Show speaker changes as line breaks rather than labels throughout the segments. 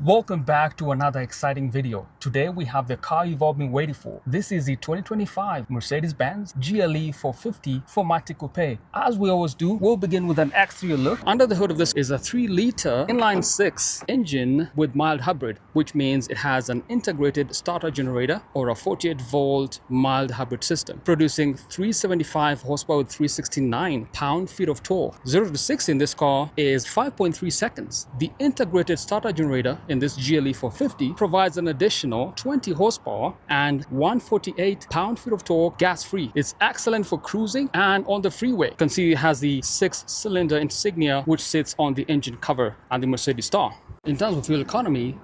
Welcome back to another exciting video. Today we have the car you've all been waiting for. This is the 2025 Mercedes-Benz GLE 450 4MATIC Coupe. As we always do, we'll begin with an exterior look. Under the hood of this is a 3-liter inline-6 engine with mild hybrid, which means it has an integrated starter generator or a 48-volt mild hybrid system, producing 375 horsepower with 369 pound-feet of torque. 0 to 60 in this car is 5.3 seconds. The integrated starter generator in this GLE 450 provides an additional 20 horsepower and 148 pound-feet of torque gas-free. It's excellent for cruising and on the freeway. You can see it has the 6-cylinder insignia which sits on the engine cover and the Mercedes star. In terms of fuel economy,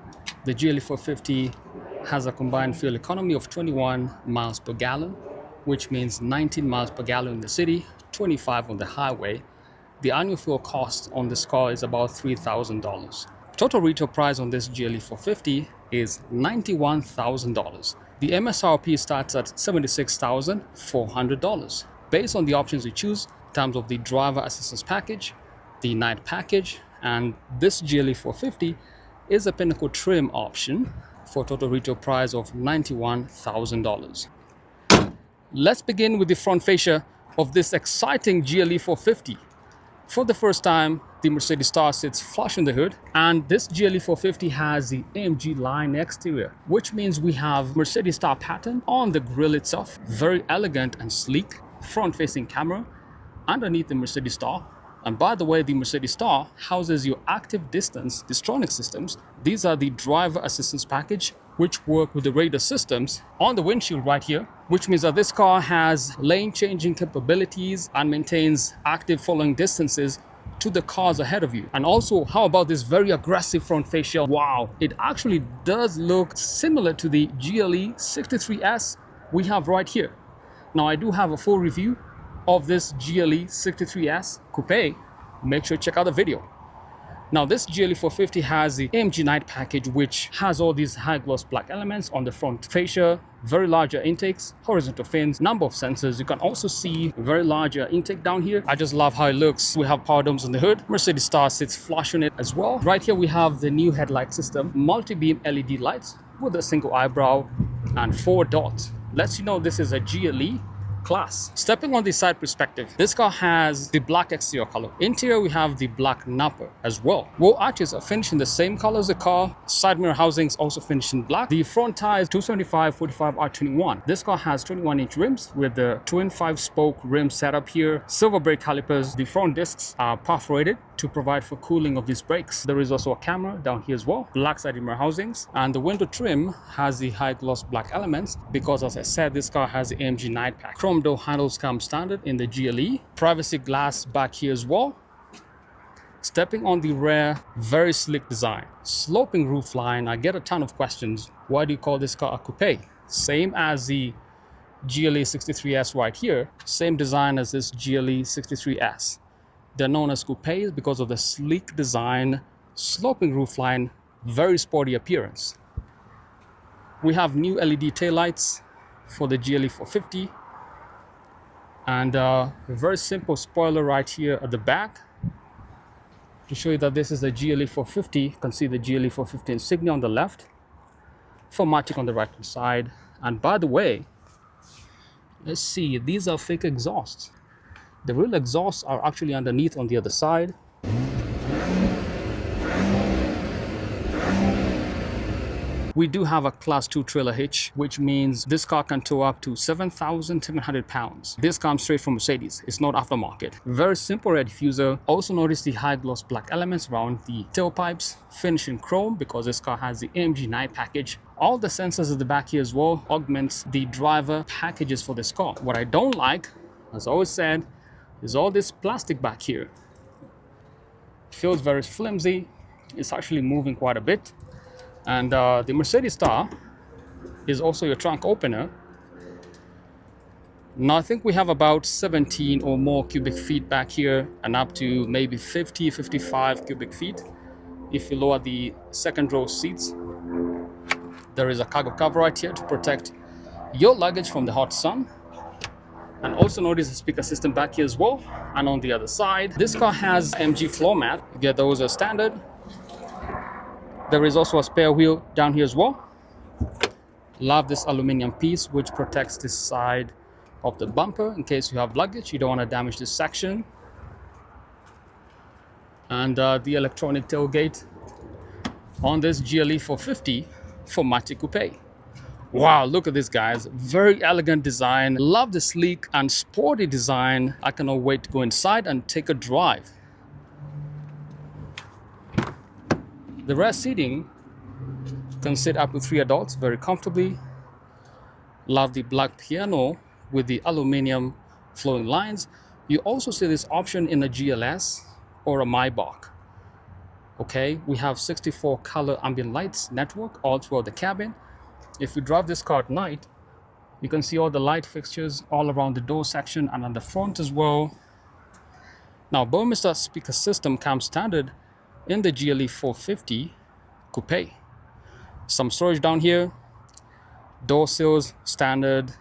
the GLE 450 has a combined fuel economy of 21 miles per gallon, which means 19 miles per gallon in the city, 25 on the highway. The annual fuel cost on this car is about $3,000. Total retail price on this GLE 450 is $91,000. The MSRP starts at $76,400. Based on the options you choose in terms of the driver assistance package, the night package, and this GLE 450 is a pinnacle trim option for total retail price of $91,000. Let's begin with the front fascia of this exciting GLE 450. For the first time, the Mercedes star sits flush in the hood, and this GLE 450 has the AMG line exterior, which means we have Mercedes star pattern on the grille itself. Very elegant and sleek front-facing camera underneath the Mercedes star. And by the way, the Mercedes star houses your active distance distronic systems. These are the driver assistance package, which work with the radar systems on the windshield right here, which means that this car has lane changing capabilities and maintains active following distances to the cars ahead of you. And also, how about this very aggressive front fascia? Wow, it actually does look similar to the GLE 63S we have right here. Now, I do have a full review of this GLE 63S Coupe. Make sure to check out the video. Now, this GLE 450 has the AMG night package, which has all these high gloss black elements on the front fascia, very larger intakes, horizontal fins, number of sensors. You can also see a very larger intake down here. I just love how it looks. We have power domes on the hood. Mercedes star sits flush on it as well. Right here we have the new headlight system, multi-beam LED lights with a single eyebrow and 4 dots. Lets you know this is a GLE class. Stepping on the side perspective, this car has the black exterior color. Interior, we have the black napper as well. Wall arches are finished in the same color as the car. Side mirror housings also finished in black. The front tires 275/45 R21. This car has 21-inch rims with the twin 5-spoke rim setup here. Silver brake calipers. The front discs are perforated to provide for cooling of these brakes. There is also a camera down here as well. Black side mirror housings, and the window trim has the high gloss black elements because, as I said, this car has the AMG night pack. Chrome door handles come standard in the GLE. Privacy glass back here as well. Stepping on the rear, very slick design. Sloping roof line. I get a ton of questions. Why do you call this car a coupe? Same as the GLE 63S right here. Same design as this GLE 63S. They're known as coupes because of the sleek design, sloping roofline, very sporty appearance. We have new LED taillights for the GLE 450, and a very simple spoiler right here at the back to show you that this is the GLE 450. You can see the GLE 450 insignia on the left, 4MATIC on the right hand side. And by the way, let's see, these are fake exhausts. The real exhausts are actually underneath on the other side. We do have a class 2 trailer hitch, which means this car can tow up to 7,700 pounds. This comes straight from Mercedes. It's not aftermarket. Very simple red diffuser. Also notice the high gloss black elements around the tailpipes, finished in chrome because this car has the AMG night package. All the sensors at the back here as well augments the driver packages for this car. What I don't like, as I always said, is all this plastic back here. It feels very flimsy. It's actually moving quite a bit. And the Mercedes star is also your trunk opener. Now I think we have about 17 or more cubic feet back here, and up to maybe 50, 55 cubic feet. If you lower the second row seats, there is a cargo cover right here to protect your luggage from the hot sun. And also notice the speaker system back here as well. And on the other side, this car has MG floor mat. You get those as standard. There is also a spare wheel down here as well. Love this aluminum piece which protects this side of the bumper in case you have luggage. You don't want to damage this section. And the electronic tailgate on this GLE 450 4MATIC Coupe. Wow, look at this, guys. Very elegant design. Love the sleek and sporty design. I cannot wait to go inside and take a drive. The rear seating can sit up to 3 adults very comfortably. Love the black piano with the aluminum flowing lines. You also see this option in a GLS or a Maybach. Okay, we have 64 color ambient lights network all throughout the cabin. If you drive this car at night, you can see all the light fixtures all around the door section and on the front as well. Now, Burmester speaker system comes standard in the GLE 450 Coupe. Some storage down here, door sills standard,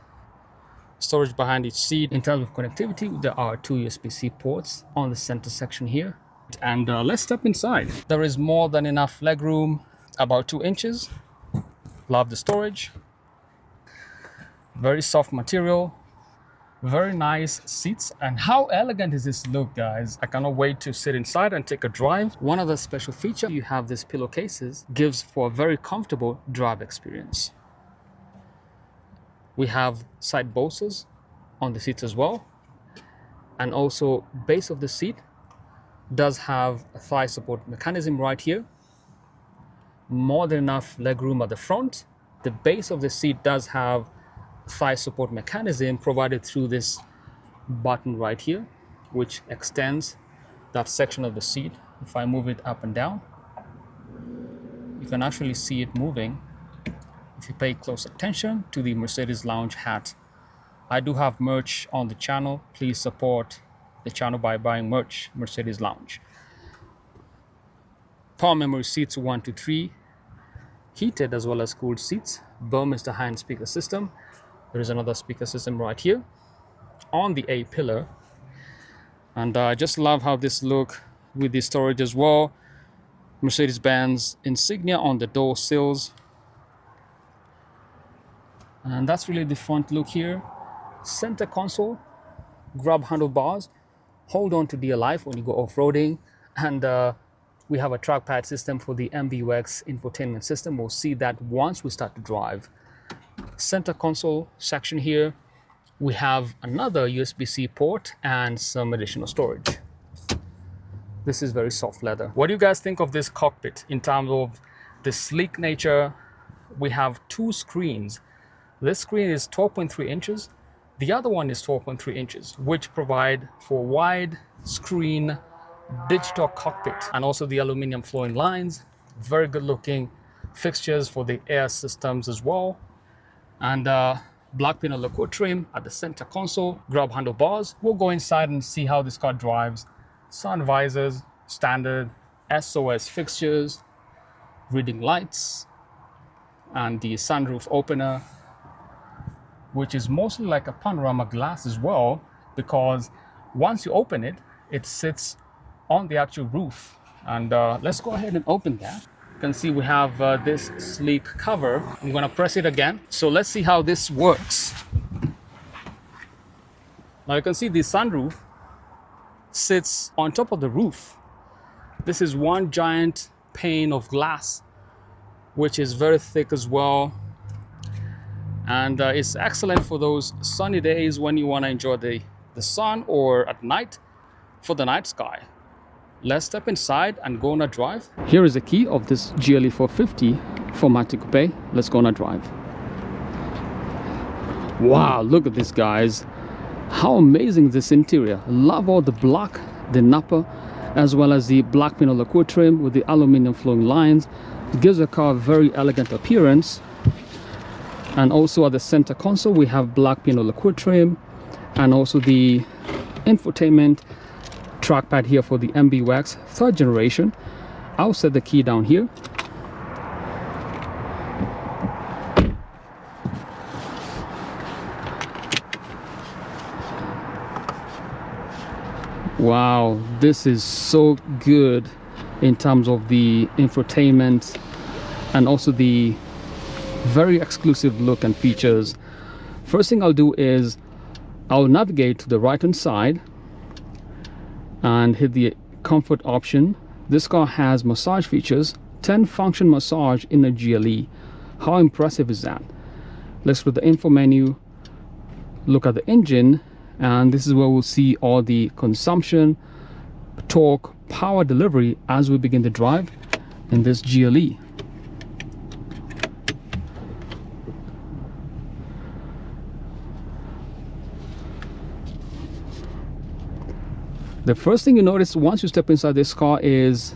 storage behind each seat. In terms of connectivity, there are 2 USB-C ports on the center section here. And let's step inside. There is more than enough legroom, about 2 inches. Love the storage. Very soft material. Very nice seats. And how elegant is this look, guys? I cannot wait to sit inside and take a drive. One other special feature, you have these pillowcases, gives for a very comfortable drive experience. We have side bolsters on the seats as well. And also base of the seat does have a thigh support mechanism right here. More than enough legroom at the front. The base of the seat does have thigh support mechanism provided through this button right here, which extends that section of the seat. If I move it up and down, you can actually see it moving if you pay close attention to the Mercedes Lounge hat. I do have merch on the channel. Please support the channel by buying merch, Mercedes Lounge. Power memory seats 1 to 3, heated as well as cooled seats. Burmester high-end speaker system. There is another speaker system right here on the A pillar. And I just love how this look with the storage as well. Mercedes-Benz insignia on the door sills. And that's really the front look here. Center console, grab handlebars, hold on to dear life when you go off-roading. And we have a trackpad system for the MCG&x infotainment system. We'll see that once we start to drive. Center console section here. We have another USB-C port and some additional storage. This is very soft leather. What do you guys think of this cockpit in terms of the sleek nature? We have 2 screens. This screen is 12.3 inches. The other one is 12.3 inches, which provide for wide screen digital cockpit, and also the aluminum flowing lines. Very good looking fixtures for the air systems as well. And black pinot lacquer trim at the center console, grab handlebars. We'll go inside and see how this car drives. Sun visors, standard, SOS fixtures, reading lights, and the sunroof opener, which is mostly like a panorama glass as well, because once you open it, it sits on the actual roof. And let's go ahead and open that. You can see we have this sleek cover. I'm gonna press it again. So let's see how this works. Now you can see the sunroof sits on top of the roof. This is one giant pane of glass, which is very thick as well. And it's excellent for those sunny days when you want to enjoy the sun, or at night for the night sky. Let's step inside and go on a drive. Here is the key of this GLE 450 4MATIC Coupe. Let's go on a drive. Wow, look at this, guys. How amazing this interior. Love all the black, the nappa, as well as the black pinot lacquer trim with the aluminum flowing lines. It gives the car a very elegant appearance. And also at the center console, we have black pinot lacquer trim, and also the infotainment trackpad here for the MCG&x 3rd generation. I'll set the key down here. Wow, this is so good in terms of the infotainment, and also the very exclusive look and features. First thing I'll do is I'll navigate to the right hand side and hit the comfort option. This car has massage features, 10 function massage in a GLE. How impressive is that? Let's go to the info menu, look at the engine, and this is where we'll see all the consumption, torque, power delivery as we begin to drive in this GLE. The first thing you notice once you step inside this car is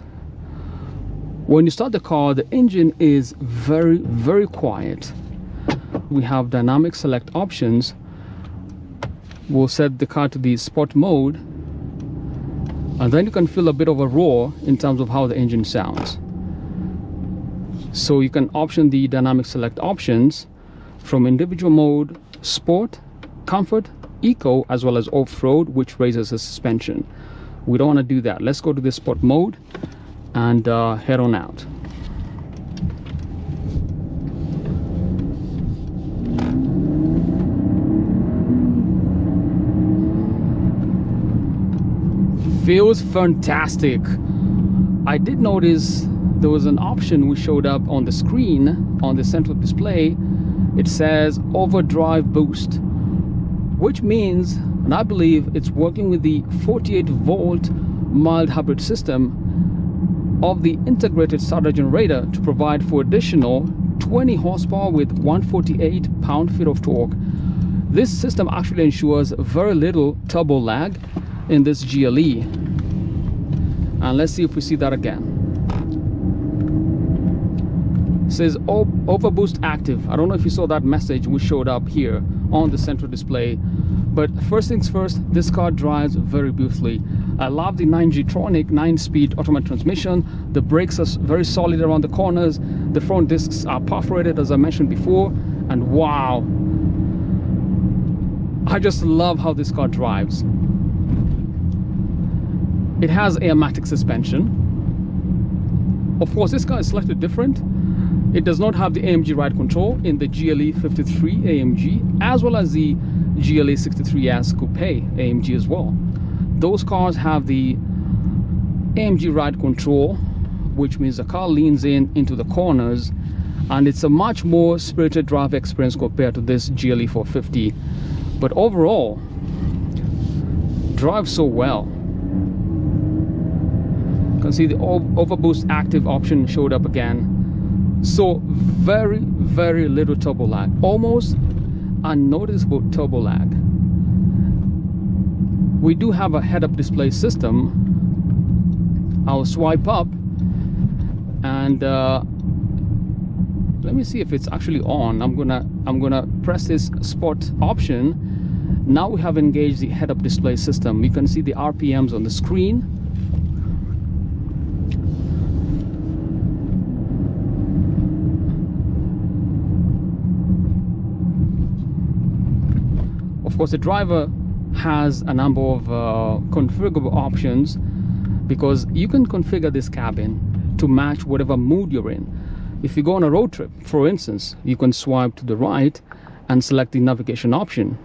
when you start the car, the engine is very quiet. We have dynamic select options. We'll set the car to the sport mode, and then you can feel a bit of a roar in terms of how the engine sounds. So you can option the dynamic select options from individual mode, sport, comfort, eco, as well as off-road, which raises the suspension. We don't want to do that. Let's go to the sport mode and head on out. Feels fantastic. I did notice there was an option which showed up on the screen on the central display. It says overdrive boost, which means, and I believe it's working with the 48-volt mild hybrid system of the integrated starter generator to provide for additional 20 horsepower with 148 pound-feet of torque. This system actually ensures very little turbo lag in this GLE. And let's see if we see that again. It says overboost active. I don't know if you saw that message which showed up here on the central display. But first things first, this car drives very beautifully. I love the 9G-tronic 9-speed automatic transmission. The brakes are very solid around the corners. The front discs are perforated, as I mentioned before. And wow, I just love how this car drives. It has a 4MATIC suspension. Of course, this car is slightly different. It does not have the AMG ride control in the GLE 53 AMG, as well as the GLE 63S Coupé AMG as well. Those cars have the AMG ride control, which means the car leans into the corners, and it's a much more spirited drive experience compared to this GLE 450. But overall, drives so well. You can see the overboost active option showed up again. So very little turbo lag, almost unnoticeable turbo lag. We do have a head-up display system. I'll swipe up and let me see if it's actually on. I'm gonna press this sport option. Now we have engaged the head-up display system. You can see the RPMs on the screen. Of course, the driver has a number of configurable options, because you can configure this cabin to match whatever mood you're in. If you go on a road trip, for instance, you can swipe to the right and select the navigation option.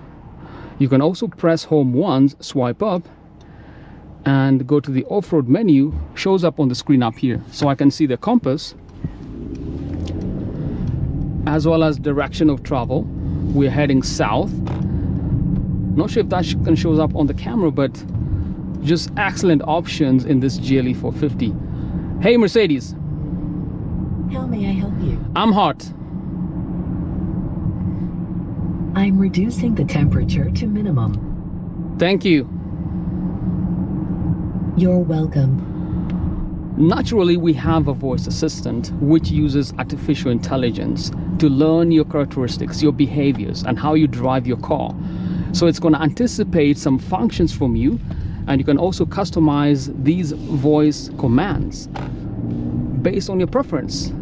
You can also press home once, swipe up, and go to the off-road menu. Shows up on the screen up here. So I can see the compass, as well as direction of travel. We're heading south. Not sure if that shows up on the camera, but just excellent options in this GLE 450. Hey Mercedes.
How may I help you?
I'm hot.
I'm reducing the temperature to minimum.
Thank you.
You're welcome.
Naturally, we have a voice assistant which uses artificial intelligence to learn your characteristics, your behaviors, and how you drive your car. So it's going to anticipate some functions from you, and you can also customize these voice commands based on your preference.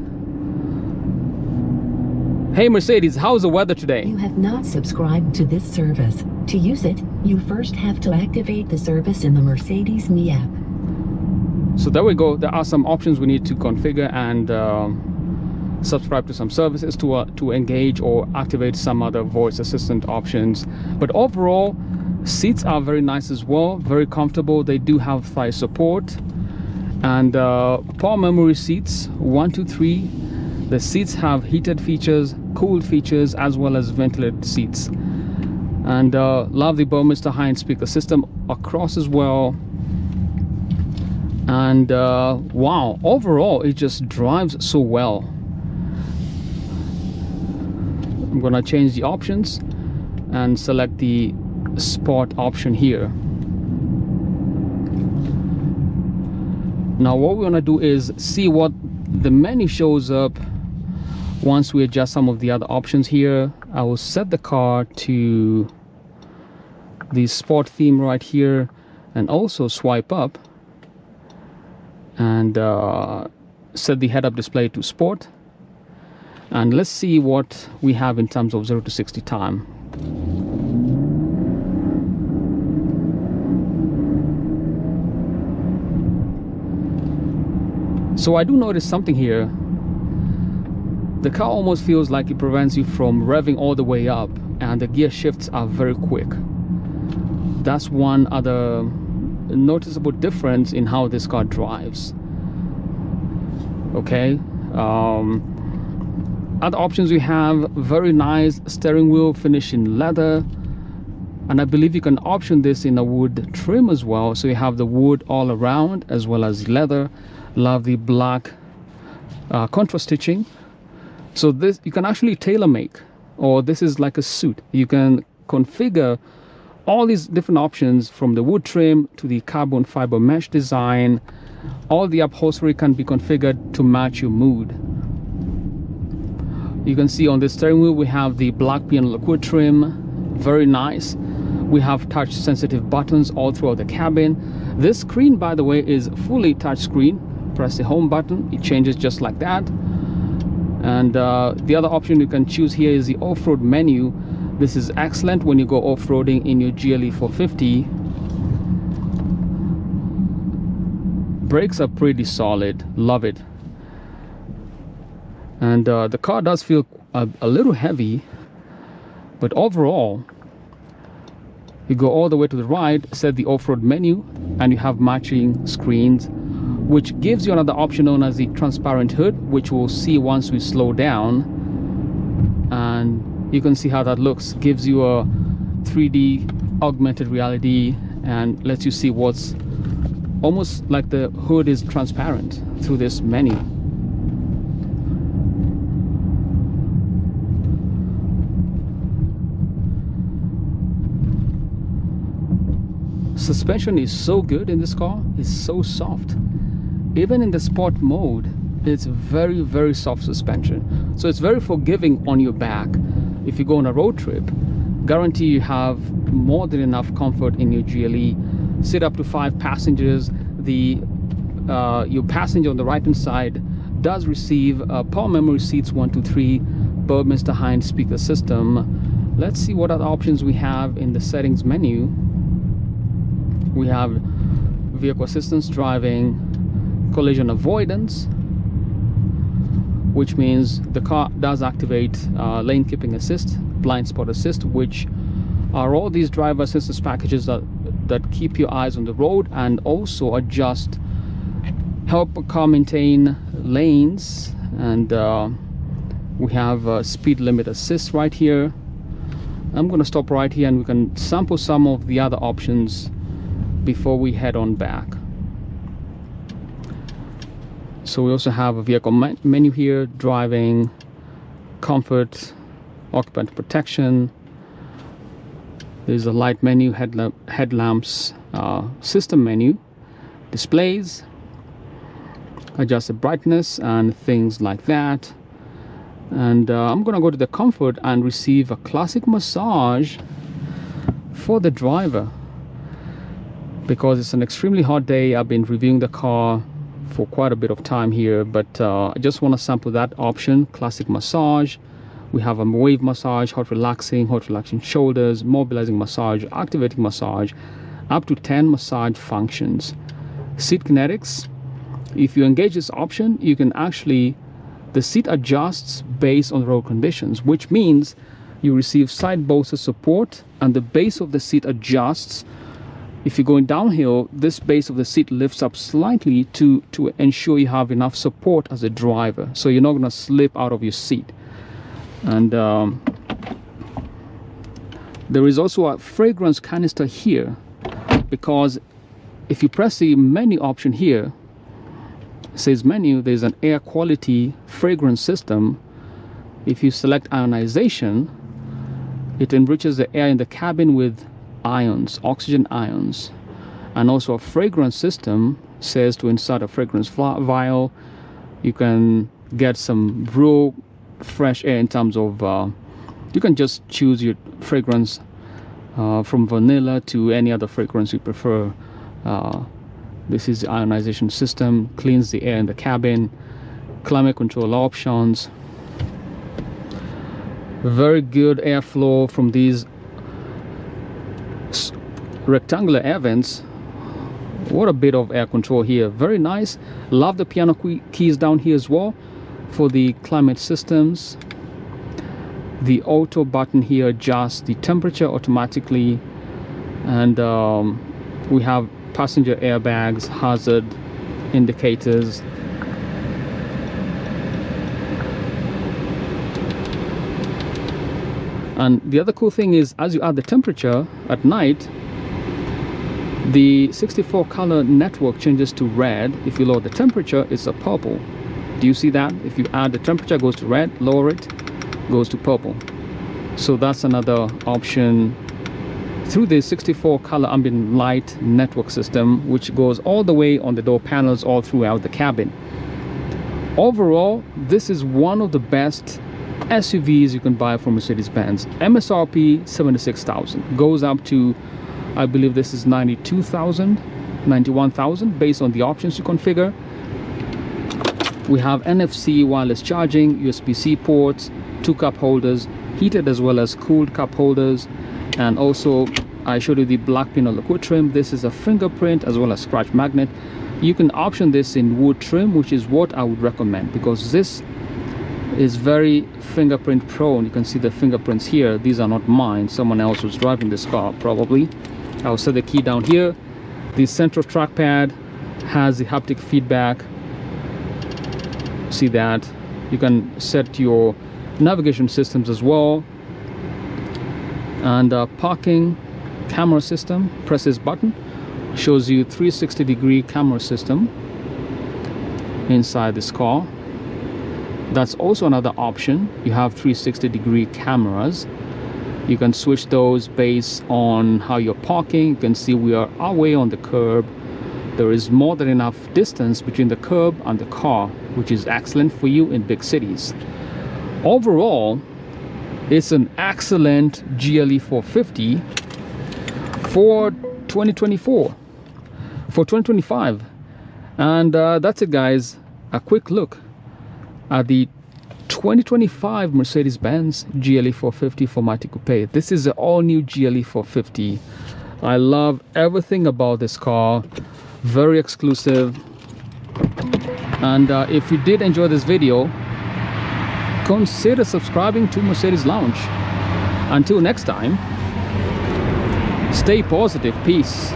Hey Mercedes, how's the weather today?
You have not subscribed to this service. To use it, you first have to activate the service in the Mercedes Me app.
So there we go. There are some options we need to configure and subscribe to some services to engage or activate some other voice assistant options. But overall, seats are very nice as well, very comfortable. They do have thigh support, and power memory seats 1 2 3. The seats have heated features, cooled features, as well as ventilated seats. And love the Burmester high-end speaker system across as well. And wow, overall it just drives so well. I'm gonna change the options and select the Sport option here. Now what we want to do is see what the menu shows up once we adjust some of the other options here. I will set the car to the Sport theme right here, and also swipe up and set the head-up display to Sport. And let's see what we have in terms of 0 to 60 time. So I do notice something here. The car almost feels like it prevents you from revving all the way up, and the gear shifts are very quick. That's one other noticeable difference in how this car drives. Okay, other options we have, very nice steering wheel finish in leather, and I believe you can option this in a wood trim as well, so you have the wood all around as well as leather. Love the black contrast stitching. So this you can actually tailor make, or this is like a suit. You can configure all these different options, from the wood trim to the carbon fiber mesh design. All the upholstery can be configured to match your mood. You can see on the steering wheel we have the black piano lacquer trim, very nice. We have touch sensitive buttons all throughout the cabin. This screen, by the way, is fully touch screen. Press the home button, it changes just like that. And the other option you can choose here is the off-road menu. This is excellent when you go off-roading in your GLE 450. Brakes are pretty solid, love it. And the car does feel a little heavy, but overall, you go all the way to the right, set the off-road menu, and you have matching screens, which gives you another option known as the transparent hood, which we'll see once we slow down. And you can see how that looks. Gives you a 3D augmented reality and lets you see what's almost like the hood is transparent through this menu. Suspension is so good in this car. It's so soft. Even in the sport mode, it's very, very soft suspension. So it's very forgiving on your back. If you go on a road trip, guarantee you have more than enough comfort in your GLE. Sit up to 5 passengers. Your passenger on the right hand side does receive power memory seats 1 2 3, Burmester high-end speaker system. Let's see what other options we have in the settings menu. We have vehicle assistance driving, collision avoidance, which means the car does activate lane keeping assist, blind spot assist, which are all these driver assistance packages that keep your eyes on the road and also help a car maintain lanes. And we have speed limit assist right here. I'm going to stop right here and we can sample some of the other options before we head on back. So we also have a vehicle menu here, driving, comfort, occupant protection. There's a light menu, headlamps, system menu, displays, adjusted brightness and things like that. And I'm gonna go to the comfort and receive a classic massage for the driver. Because it's an extremely hot day, I've been reviewing the car for quite a bit of time here, but I just want to sample that option, classic massage. We have a wave massage, hot relaxing shoulders, mobilizing massage, activating massage, up to 10 massage functions. Seat kinetics, if you engage this option, you can actually The seat adjusts based on road conditions, which means you receive side bolster support, and the base of the seat adjusts. If you're going downhill, this base of the seat lifts up slightly to ensure you have enough support as a driver, so you're not going to slip out of your seat. And there is also a fragrance canister here, because if you press the menu option here, it says menu, there's an air quality fragrance system. If you select ionization, it enriches the air in the cabin with ions, oxygen ions. And also a fragrance system says to insert a fragrance vial. You can get some real fresh air in terms of you can just choose your fragrance from vanilla to any other fragrance you prefer. This is the ionization system, cleans the air in the cabin. Climate control options, very good airflow from these rectangular air vents. What a bit of air control here, very nice. Love the piano keys down here as well for the climate systems. The auto button here adjusts the temperature automatically, and we have passenger airbags, hazard indicators. And the other cool thing is, as you add the temperature at night, the 64 color network changes to red. If you lower the temperature, it's a purple. Do you see that? If you add the temperature, it goes to red, lower it, goes to purple. So that's another option through the 64 color ambient light network system, which goes all the way on the door panels all throughout the cabin. Overall, this is one of the best SUVs you can buy from Mercedes-Benz. MSRP 76,000, goes up to, I believe this is 92,000, 91,000 based on the options you configure. We have NFC wireless charging, USB-C ports, 2 cup holders, heated as well as cooled cup holders, and also I showed you the black pin liquid trim. This is a fingerprint as well as scratch magnet. You can option this in wood trim, which is what I would recommend, because this is very fingerprint prone. You can see the fingerprints here. These are not mine, someone else was driving this car probably. I'll set the key down here. The central trackpad has the haptic feedback. See that? You can set your navigation systems as well. And parking camera system, press this button, shows you 360-degree camera system inside this car. That's also another option. You have 360-degree cameras. You can switch those based on how you're parking. You can see we are away on the curb. There is more than enough distance between the curb and the car, which is excellent for you in big cities. Overall, it's an excellent GLE 450 for 2024, for 2025. And that's it, guys. A quick look at the 2025 Mercedes-Benz GLE 450 4MATIC Coupe. This is an all-new GLE 450. I love everything about this car. Very exclusive. And if you did enjoy this video, consider subscribing to Mercedes Lounge. Until next time, stay positive. Peace.